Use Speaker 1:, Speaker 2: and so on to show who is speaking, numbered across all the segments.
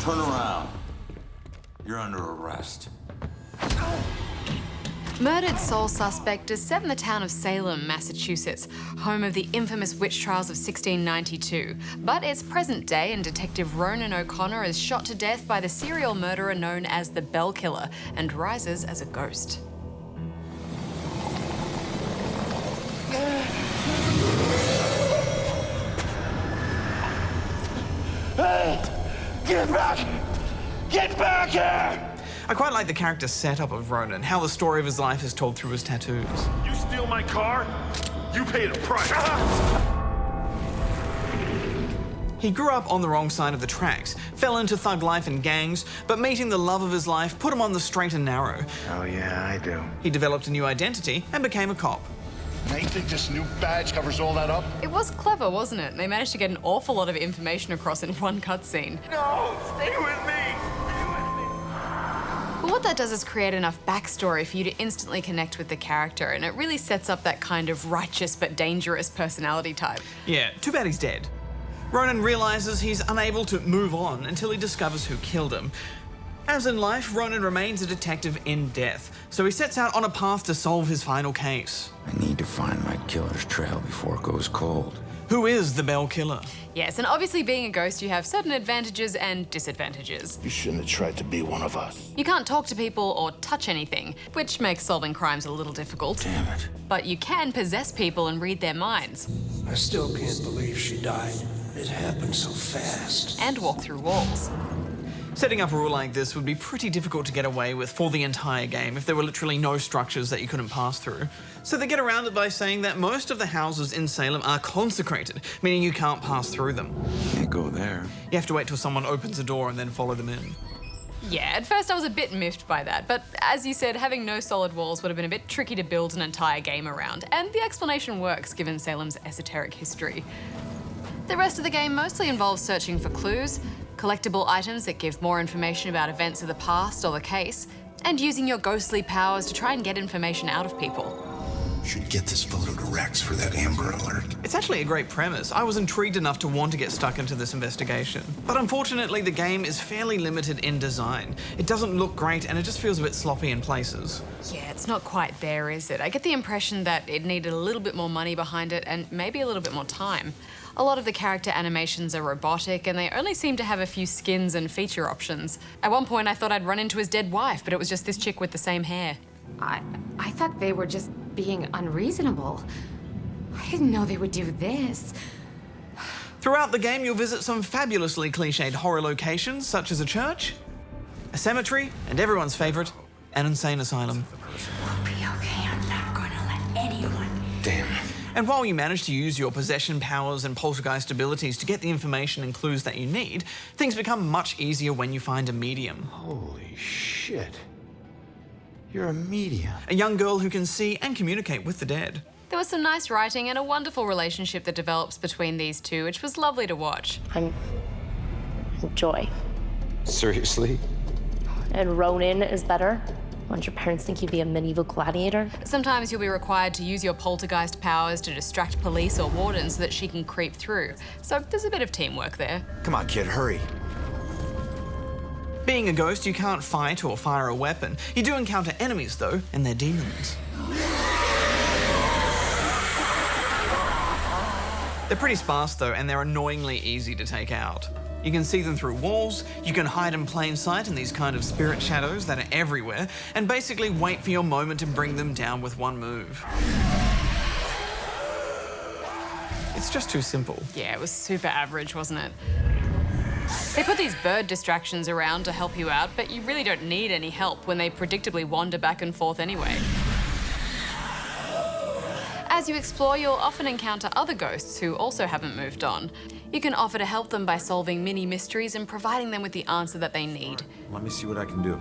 Speaker 1: Turn around. You're under arrest.
Speaker 2: Murdered sole suspect is set in the town of Salem, Massachusetts, home of the infamous witch trials of 1692. But it's present day and Detective Ronan O'Conner is shot to death by the serial murderer known as the Bell Killer and rises as a ghost.
Speaker 3: Hey! Get back! Get back here!
Speaker 4: I quite like the character setup of Ronan, how the story of his life is told through his tattoos.
Speaker 3: You steal my car, you paid a price.
Speaker 4: He grew up on the wrong side of the tracks, fell into thug life and gangs, but meeting the love of his life put him on the straight and narrow.
Speaker 5: Oh yeah, I do.
Speaker 4: He developed a new identity and became a cop.
Speaker 3: Now you think this new badge covers all that up?
Speaker 2: It was clever, wasn't it? They managed to get an awful lot of information across in one cutscene.
Speaker 3: No, stay with me.
Speaker 2: But what that does is create enough backstory for you to instantly connect with the character, and it really sets up that kind of righteous but dangerous personality type.
Speaker 4: Yeah, too bad he's dead. Ronan realizes he's unable to move on until he discovers who killed him. As in life, Ronan remains a detective in death, so he sets out on a path to solve his final case.
Speaker 1: I need to find my killer's trail before it goes cold.
Speaker 4: Who is the Bell Killer?
Speaker 2: Yes, and obviously being a ghost, you have certain advantages and disadvantages.
Speaker 3: You shouldn't have tried to be one of us.
Speaker 2: You can't talk to people or touch anything, which makes solving crimes a little difficult.
Speaker 1: Damn it.
Speaker 2: But you can possess people and read their minds.
Speaker 6: I still can't believe she died. It happened so fast.
Speaker 2: And walk through walls.
Speaker 4: Setting up a rule like this would be pretty difficult to get away with for the entire game if there were literally no structures that you couldn't pass through. So they get around it by saying that most of the houses in Salem are consecrated, meaning you can't pass through them.
Speaker 1: Can't go there.
Speaker 4: You have to wait till someone opens a door and then follow them in.
Speaker 2: Yeah, at first I was a bit miffed by that, but as you said, having no solid walls would have been a bit tricky to build an entire game around, and the explanation works given Salem's esoteric history. The rest of the game mostly involves searching for clues, collectible items that give more information about events of the past or the case, and using your ghostly powers to try and get information out of people.
Speaker 6: Should get this photo to Rex for that Amber Alert.
Speaker 4: It's actually a great premise. I was intrigued enough to want to get stuck into this investigation. But unfortunately, the game is fairly limited in design. It doesn't look great and it just feels a bit sloppy in places.
Speaker 2: Yeah, it's not quite there, is it? I get the impression that it needed a little bit more money behind it and maybe a little bit more time. A lot of the character animations are robotic and they only seem to have a few skins and feature options. At one point I thought I'd run into his dead wife, but it was just this chick with the same hair.
Speaker 7: I thought they were just being unreasonable. I didn't know they would do this.
Speaker 4: Throughout the game, you'll visit some fabulously cliched horror locations, such as a church, a cemetery, and everyone's favorite, an insane asylum.
Speaker 7: We'll be okay. I'm not gonna let anyone.
Speaker 6: Damn.
Speaker 4: And while you manage to use your possession powers and poltergeist abilities to get the information and clues that you need, things become much easier when you find a medium.
Speaker 5: Holy shit. You're a medium.
Speaker 4: A young girl who can see and communicate with the dead.
Speaker 2: There was some nice writing and a wonderful relationship that develops between these two, which was lovely to watch.
Speaker 8: I'm Joy.
Speaker 5: Seriously?
Speaker 8: And Ronan is better. Won't your parents think you'd be a medieval gladiator?
Speaker 2: Sometimes you'll be required to use your poltergeist powers to distract police or wardens so that she can creep through. So there's a bit of teamwork there.
Speaker 5: Come on, kid, hurry.
Speaker 4: Being a ghost, you can't fight or fire a weapon. You do encounter enemies, though, and they're demons. They're pretty sparse, though, and they're annoyingly easy to take out. You can see them through walls, you can hide in plain sight in these kind of spirit shadows that are everywhere, and basically wait for your moment to bring them down with one move. It's just too simple.
Speaker 2: Yeah, it was super average, wasn't it? They put these bird distractions around to help you out, but you really don't need any help when they predictably wander back and forth anyway. As you explore, you'll often encounter other ghosts who also haven't moved on. You can offer to help them by solving mini mysteries and providing them with the answer that they need.
Speaker 5: Let me see what I can do.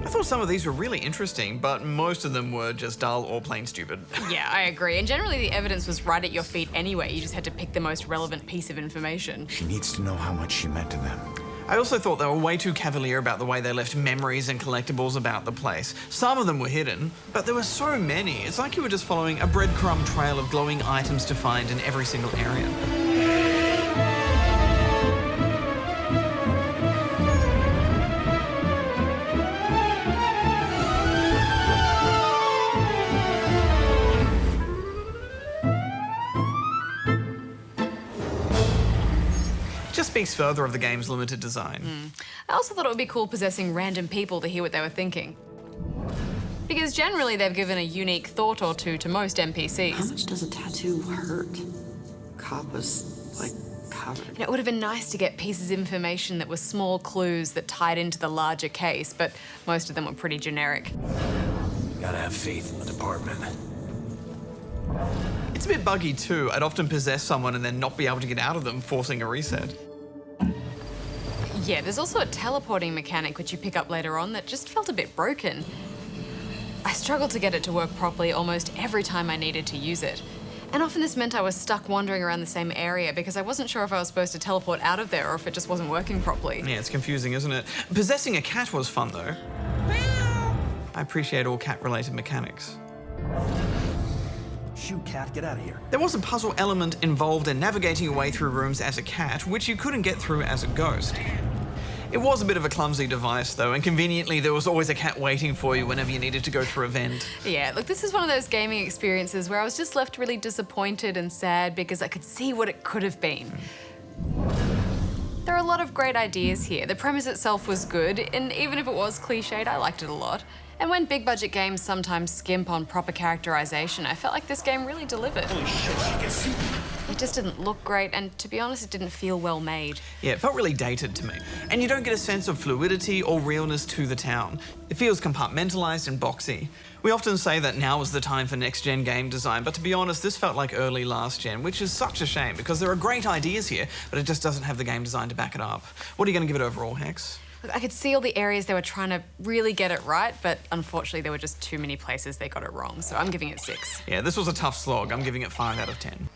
Speaker 4: I thought some of these were really interesting, but most of them were just dull or plain stupid.
Speaker 2: Yeah, I agree. And generally the evidence was right at your feet anyway. You just had to pick the most relevant piece of information.
Speaker 5: She needs to know how much she meant to them.
Speaker 4: I also thought they were way too cavalier about the way they left memories and collectibles about the place. Some of them were hidden, but there were so many. It's like you were just following a breadcrumb trail of glowing items to find in every single area. just speaks further of the game's limited design.
Speaker 2: I also thought it would be cool possessing random people to hear what they were thinking. Because generally they've given a unique thought or two to most NPCs.
Speaker 9: How much does a tattoo hurt? Cop was, like, covered.
Speaker 2: And it would have been nice to get pieces of information that were small clues that tied into the larger case, but most of them were pretty generic.
Speaker 6: Gotta have faith in the department.
Speaker 4: It's a bit buggy too. I'd often possess someone and then not be able to get out of them, forcing a reset.
Speaker 2: Yeah, there's also a teleporting mechanic which you pick up later on that just felt a bit broken. I struggled to get it to work properly almost every time I needed to use it. And often this meant I was stuck wandering around the same area because I wasn't sure if I was supposed to teleport out of there or if it just wasn't working properly.
Speaker 4: Yeah, it's confusing, isn't it? Possessing a cat was fun though. I appreciate all cat-related mechanics.
Speaker 6: Shoot, cat, get out of here.
Speaker 4: There was a puzzle element involved in navigating your way through rooms as a cat, which you couldn't get through as a ghost. It was a bit of a clumsy device though, and conveniently there was always a cat waiting for you whenever you needed to go through a vent.
Speaker 2: Yeah, look, this is one of those gaming experiences where I was just left really disappointed and sad because I could see what it could have been. There are a lot of great ideas here. The premise itself was good, and even if it was cliched, I liked it a lot. And when big budget games sometimes skimp on proper characterization, I felt like this game really delivered.
Speaker 6: Holy shit, she can see.
Speaker 2: It just didn't look great, and to be honest, it didn't feel well made.
Speaker 4: Yeah, it felt really dated to me. And you don't get a sense of fluidity or realness to the town. It feels compartmentalized and boxy. We often say that now is the time for next-gen game design, but to be honest, this felt like early last-gen, which is such a shame because there are great ideas here, but it just doesn't have the game design to back it up. What are you going to give it overall, Hex?
Speaker 2: Look, I could see all the areas they were trying to really get it right, but unfortunately there were just too many places they got it wrong, so I'm giving it 6.
Speaker 4: Yeah, this was a tough slog. I'm giving it 5 out of 10.